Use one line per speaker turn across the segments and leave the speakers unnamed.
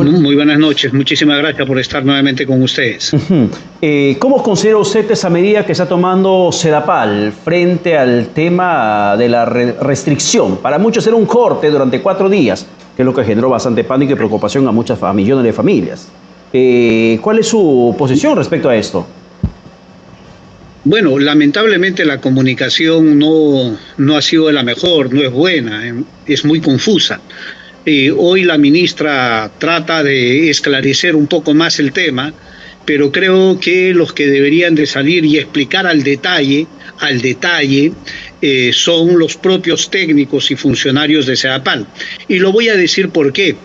Muy buenas noches, muchísimas gracias por estar nuevamente con ustedes.
¿Cómo considera usted esa medida que está tomando Sedapal frente al tema de la restricción? Para muchos era un corte durante 4 días, que es lo que generó bastante pánico y preocupación a millones de familias. ¿Cuál es su posición respecto a esto?
Bueno, lamentablemente la comunicación no ha sido la mejor, no es buena, es muy confusa. Hoy la ministra trata de esclarecer un poco más el tema, pero creo que los que deberían de salir y explicar al detalle, son los propios técnicos y funcionarios de Sedapal. Y lo voy a decir por qué.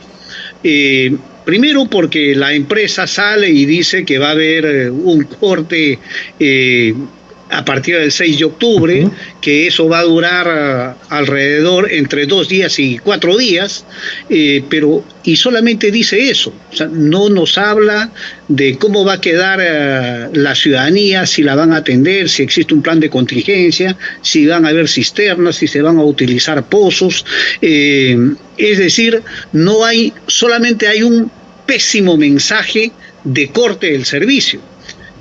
Primero porque la empresa sale y dice que va a haber un corte a partir del 6 de octubre, que eso va a durar alrededor entre 2 días y 4 días, y solamente dice eso. O sea, no nos habla de cómo va a quedar la ciudadanía, si la van a atender, si existe un plan de contingencia, si van a haber cisternas, si se van a utilizar pozos. Es decir, solamente hay un pésimo mensaje de corte del servicio.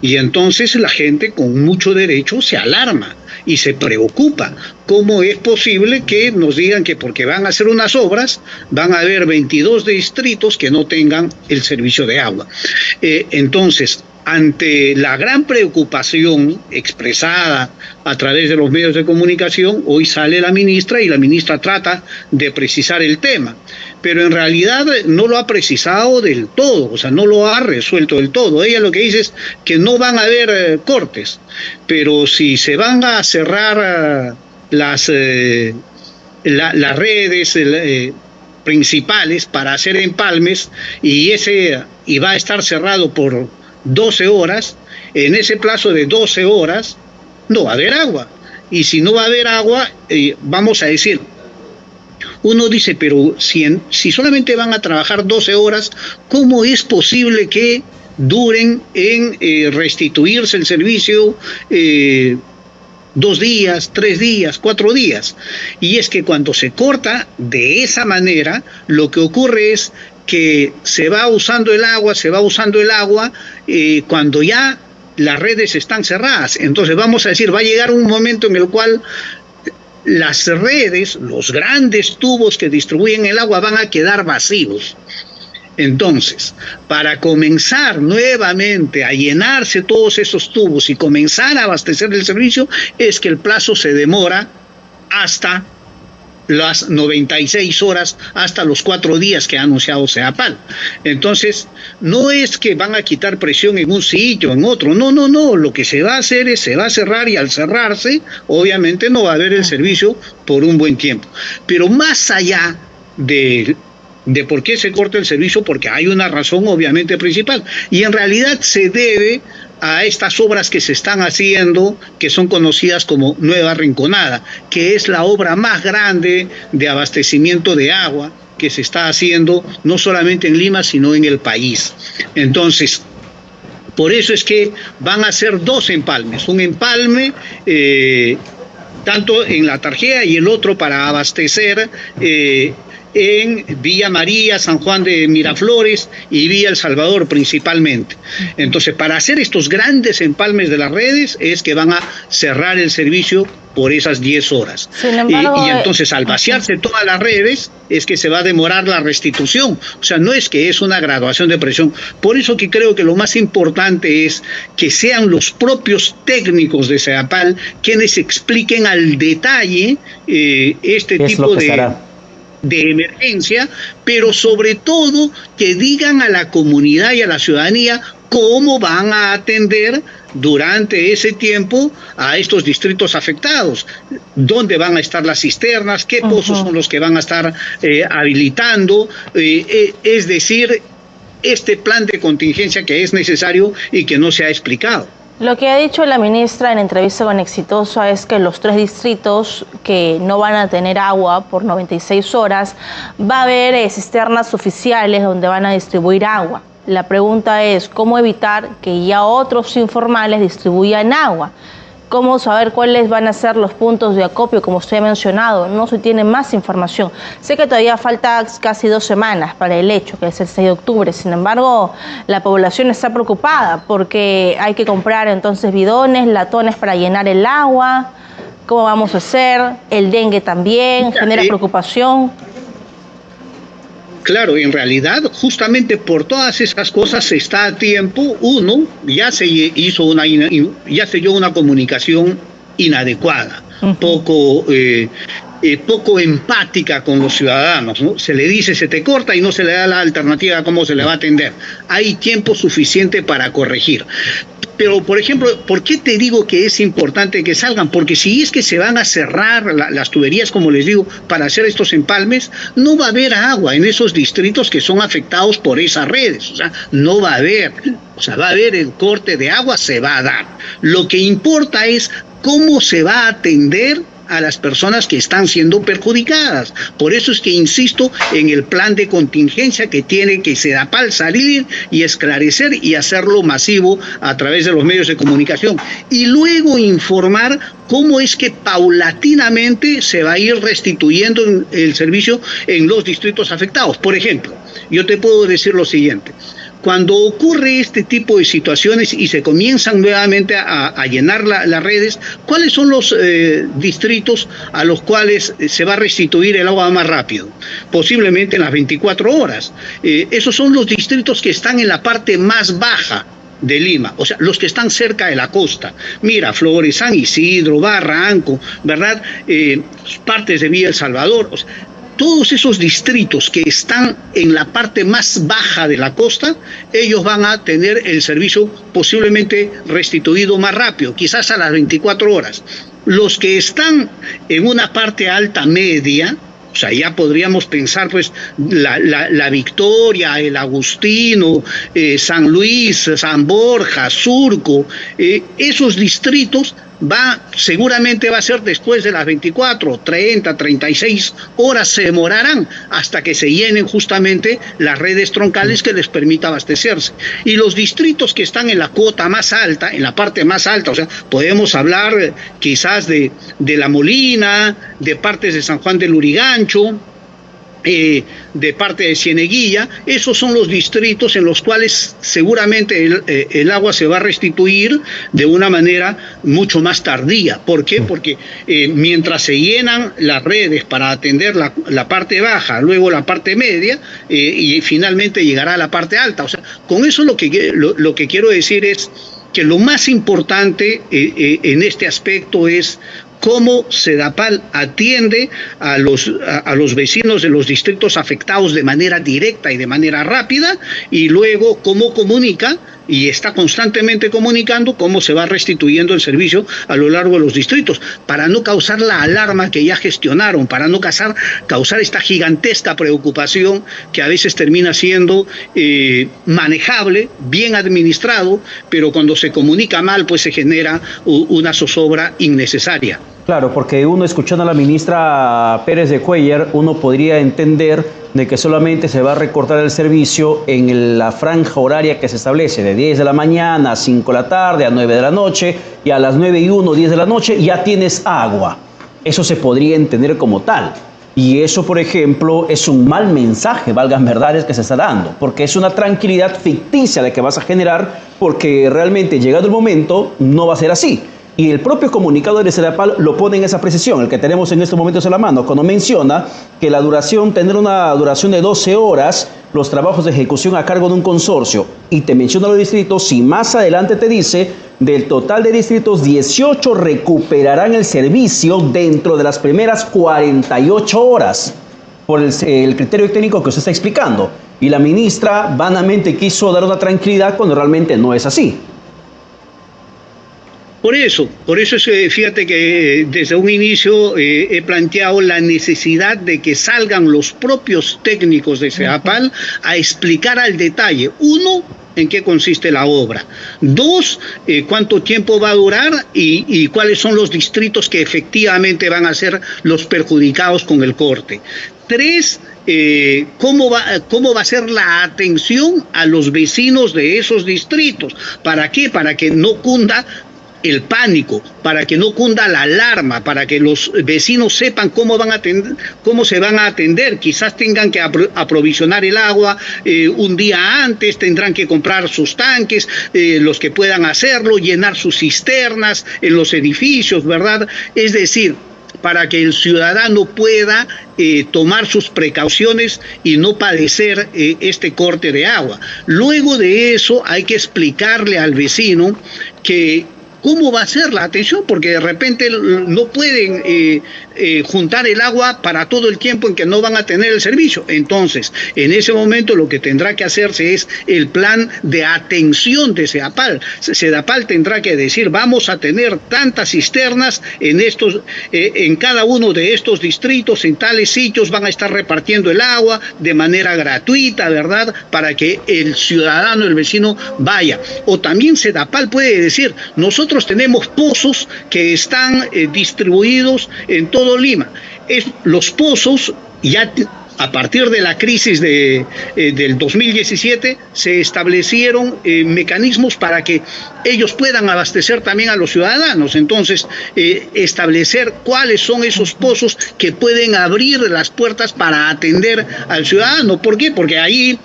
Y entonces la gente con mucho derecho se alarma y se preocupa. ¿Cómo es posible que nos digan que porque van a hacer unas obras van a haber 22 distritos que no tengan el servicio de agua? Entonces, ante la gran preocupación expresada a través de los medios de comunicación, hoy sale la ministra y la ministra trata de precisar el tema. Pero en realidad no lo ha precisado del todo, o sea, no lo ha resuelto del todo. Ella lo que dice es que no van a haber cortes, pero si se van a cerrar las redes principales para hacer empalmes y va a estar cerrado por 12 horas, en ese plazo de 12 horas no va a haber agua. Y si no va a haber agua, vamos a decir, uno dice, pero si solamente van a trabajar 12 horas, ¿cómo es posible que duren en restituirse el servicio 2 días, 3 días, 4 días? Y es que cuando se corta de esa manera, lo que ocurre es que se va usando el agua cuando ya las redes están cerradas. Entonces vamos a decir, va a llegar un momento en el cual las redes, los grandes tubos que distribuyen el agua van a quedar vacíos. Entonces, para comenzar nuevamente a llenarse todos esos tubos y comenzar a abastecer el servicio, es que el plazo se demora hasta las 96 horas, hasta los 4 días que ha anunciado Sedapal. Entonces, no es que van a quitar presión en un sitio, en otro, no, lo que se va a hacer es, se va a cerrar y al cerrarse, obviamente no va a haber el servicio por un buen tiempo. Pero más allá de por qué se corta el servicio, porque hay una razón obviamente principal, y en realidad se debe a estas obras que se están haciendo, que son conocidas como Nueva Rinconada, que es la obra más grande de abastecimiento de agua que se está haciendo no solamente en Lima, sino en el país. Entonces, por eso es que van a hacer 2 empalmes, un empalme tanto en La Tarjea y el otro para abastecer en Villa María, San Juan de Miraflores y Villa El Salvador principalmente. Entonces, para hacer estos grandes empalmes de las redes es que van a cerrar el servicio por esas 10 horas. Sin embargo, y entonces al vaciarse todas las redes es que se va a demorar la restitución. O sea, no es que es una graduación de presión. Por eso que creo que lo más importante es que sean los propios técnicos de Sedapal quienes expliquen al detalle este tipo de emergencia, pero sobre todo que digan a la comunidad y a la ciudadanía cómo van a atender durante ese tiempo a estos distritos afectados, dónde van a estar las cisternas, qué pozos son los que van a estar habilitando, es decir, este plan de contingencia que es necesario y que no se ha explicado.
Lo que ha dicho la ministra en entrevista con Exitosa es que los 3 distritos que no van a tener agua por 96 horas, va a haber cisternas oficiales donde van a distribuir agua. La pregunta es, ¿cómo evitar que ya otros informales distribuyan agua? cómo saber cuáles van a ser los puntos de acopio, como usted ha mencionado. No se tiene más información. Sé que todavía falta casi 2 semanas para el hecho, que es el 6 de octubre. Sin embargo, la población está preocupada porque hay que comprar entonces bidones, latones para llenar el agua. ¿Cómo vamos a hacer? El dengue también genera preocupación.
Claro, en realidad, justamente por todas esas cosas se está a tiempo. Uno, ya se dio una comunicación inadecuada, poco empática con los ciudadanos, ¿no? Se le dice, se te corta y no se le da la alternativa a cómo se le va a atender. Hay tiempo suficiente para corregir. Pero, por ejemplo, ¿por qué te digo que es importante que salgan? Porque si es que se van a cerrar las tuberías, como les digo, para hacer estos empalmes, no va a haber agua en esos distritos que son afectados por esas redes. O sea, no va a haber. O sea, va a haber el corte de agua, se va a dar. Lo que importa es cómo se va a atender a las personas que están siendo perjudicadas. Por eso es que insisto en el plan de contingencia que tiene que Sedapal salir y esclarecer y hacerlo masivo a través de los medios de comunicación. Y luego informar cómo es que paulatinamente se va a ir restituyendo el servicio en los distritos afectados. Por ejemplo, yo te puedo decir lo siguiente. Cuando ocurre este tipo de situaciones y se comienzan nuevamente a llenar las redes, ¿cuáles son los distritos a los cuales se va a restituir el agua más rápido? Posiblemente en las 24 horas. Esos son los distritos que están en la parte más baja de Lima, o sea, los que están cerca de la costa. Miraflores, San Isidro, Barranco, ¿verdad? Partes de Villa El Salvador, o sea, todos esos distritos que están en la parte más baja de la costa, ellos van a tener el servicio posiblemente restituido más rápido, quizás a las 24 horas. Los que están en una parte alta media, o sea, ya podríamos pensar, pues, la Victoria, el Agustino, San Luis, San Borja, Surco, esos distritos seguramente va a ser después de las 24, 30, 36 horas, se demorarán hasta que se llenen justamente las redes troncales que les permita abastecerse. Y los distritos que están en la cuota más alta, en la parte más alta, o sea, podemos hablar quizás de La Molina, de partes de San Juan del Lurigancho, de parte de Cieneguilla. Esos son los distritos en los cuales seguramente el agua se va a restituir de una manera mucho más tardía. ¿Por qué? Porque mientras se llenan las redes para atender la parte baja, luego la parte media, y finalmente llegará a la parte alta. O sea, con eso lo que quiero decir es que lo más importante en este aspecto es cómo Sedapal atiende a los vecinos de los distritos afectados de manera directa y de manera rápida, y luego cómo comunica y está constantemente comunicando cómo se va restituyendo el servicio a lo largo de los distritos, para no causar la alarma que ya gestionaron, para no causar esta gigantesca preocupación que a veces termina siendo manejable, bien administrado, pero cuando se comunica mal, pues se genera una zozobra innecesaria.
Claro, porque uno escuchando a la ministra Pérez de Cuéllar, uno podría entender de que solamente se va a recortar el servicio en la franja horaria que se establece, de 10 de la mañana a 5 de la tarde, a 9 de la noche, y a las 9:01, 10 de la noche ya tienes agua. Eso se podría entender como tal. Y eso, por ejemplo, es un mal mensaje, valgan verdades, que se está dando, porque es una tranquilidad ficticia de que vas a generar, porque realmente llegado el momento no va a ser así. Y el propio comunicado de Sedapal lo pone en esa precisión, el que tenemos en estos momentos en la mano, cuando menciona que la duración, tener una duración de 12 horas, los trabajos de ejecución a cargo de un consorcio, y te menciona los distritos, y más adelante te dice, del total de distritos, 18 recuperarán el servicio dentro de las primeras 48 horas, por el criterio técnico que usted está explicando. Y la ministra vanamente quiso dar una tranquilidad cuando realmente no es así.
Por eso es que fíjate que desde un inicio he planteado la necesidad de que salgan los propios técnicos de Sedapal a explicar al detalle, uno, en qué consiste la obra, dos, cuánto tiempo va a durar y cuáles son los distritos que efectivamente van a ser los perjudicados con el corte. Tres, cómo va a ser la atención a los vecinos de esos distritos. ¿Para qué? Para que no cunda el pánico, para que no cunda la alarma, para que los vecinos sepan cómo se van a atender. Quizás tengan que aprovisionar el agua un día antes, tendrán que comprar sus tanques, los que puedan hacerlo, llenar sus cisternas en los edificios, ¿verdad? Es decir, para que el ciudadano pueda tomar sus precauciones y no padecer este corte de agua. Luego de eso hay que explicarle al vecino que cómo va a ser la atención, porque de repente no pueden juntar el agua para todo el tiempo en que no van a tener el servicio. Entonces, en ese momento lo que tendrá que hacerse es el plan de atención de Sedapal. Sedapal tendrá que decir, vamos a tener tantas cisternas en cada uno de estos distritos, en tales sitios van a estar repartiendo el agua de manera gratuita, ¿verdad? Para que el ciudadano, el vecino, vaya. O también Sedapal puede decir, nosotros tenemos pozos que están distribuidos en todo Lima. Los pozos ya a partir de la crisis del 2017 se establecieron mecanismos para que ellos puedan abastecer también a los ciudadanos. Entonces, establecer cuáles son esos pozos que pueden abrir las puertas para atender al ciudadano. ¿Por qué? Porque ahí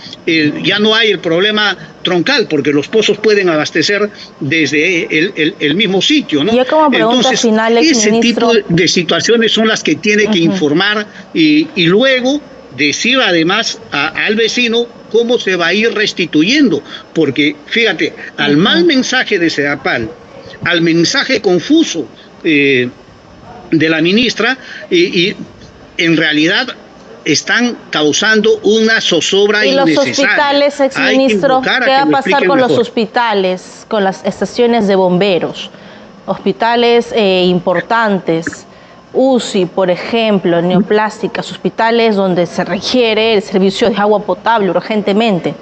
ya no hay el problema troncal, porque los pozos pueden abastecer desde el mismo sitio, ¿no?
Y como pregunta
entonces,
final,
ese
ministro,
tipo de situaciones son las que tiene que informar y luego decir además al vecino cómo se va a ir restituyendo, porque fíjate, al mal mensaje de Sedapal, al mensaje confuso de la ministra, y en realidad están causando una zozobra innecesaria.
Y los hospitales, exministro, ¿qué va a pasar con los hospitales, con las estaciones de bomberos? Hospitales importantes, UCI, por ejemplo, neoplásticas, hospitales donde se requiere el servicio de agua potable urgentemente.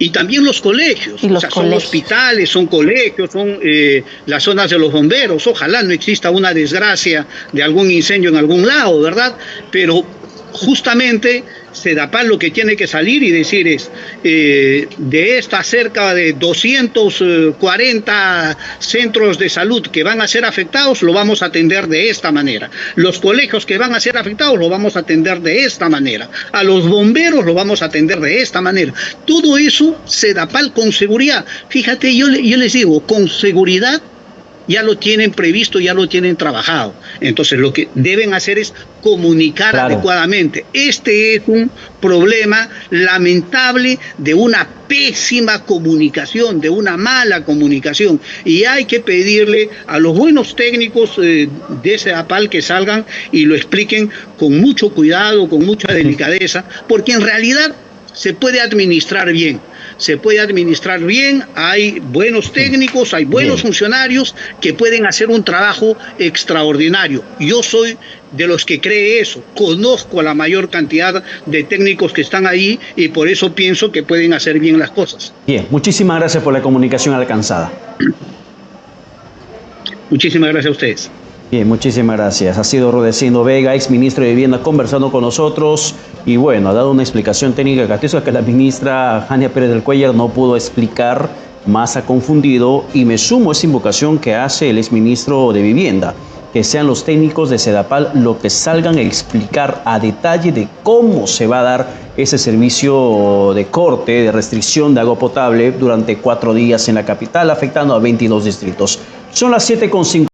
Y también los colegios, son hospitales, son colegios, son las zonas de los bomberos. Ojalá no exista una desgracia de algún incendio en algún lado, ¿verdad? Pero justamente Sedapal lo que tiene que salir y decir es, de estas cerca de 240 centros de salud que van a ser afectados, lo vamos a atender de esta manera. Los colegios que van a ser afectados, lo vamos a atender de esta manera. A los bomberos lo vamos a atender de esta manera. Todo eso, Sedapal con seguridad. Fíjate, yo les digo, con seguridad, ya lo tienen previsto, ya lo tienen trabajado. Entonces lo que deben hacer es comunicar adecuadamente. Este es un problema lamentable de una pésima comunicación, de una mala comunicación. Y hay que pedirle a los buenos técnicos de Sedapal que salgan y lo expliquen con mucho cuidado, con mucha delicadeza, porque en realidad se puede administrar bien. Se puede administrar bien, hay buenos técnicos, hay buenos funcionarios que pueden hacer un trabajo extraordinario. Yo soy de los que cree eso, conozco a la mayor cantidad de técnicos que están ahí y por eso pienso que pueden hacer bien las cosas.
Bien, muchísimas gracias por la comunicación alcanzada.
Muchísimas gracias a ustedes.
Bien, muchísimas gracias. Ha sido Rudecindo Vega, ex ministro de Vivienda, conversando con nosotros y bueno, ha dado una explicación técnica que la ministra Jania Pérez del Cuéllar no pudo explicar, más ha confundido, y me sumo a esa invocación que hace el ex ministro de Vivienda, que sean los técnicos de Sedapal lo que salgan a explicar a detalle de cómo se va a dar ese servicio de corte, de restricción de agua potable durante 4 días en la capital, afectando a 22 distritos. Son las 7:50.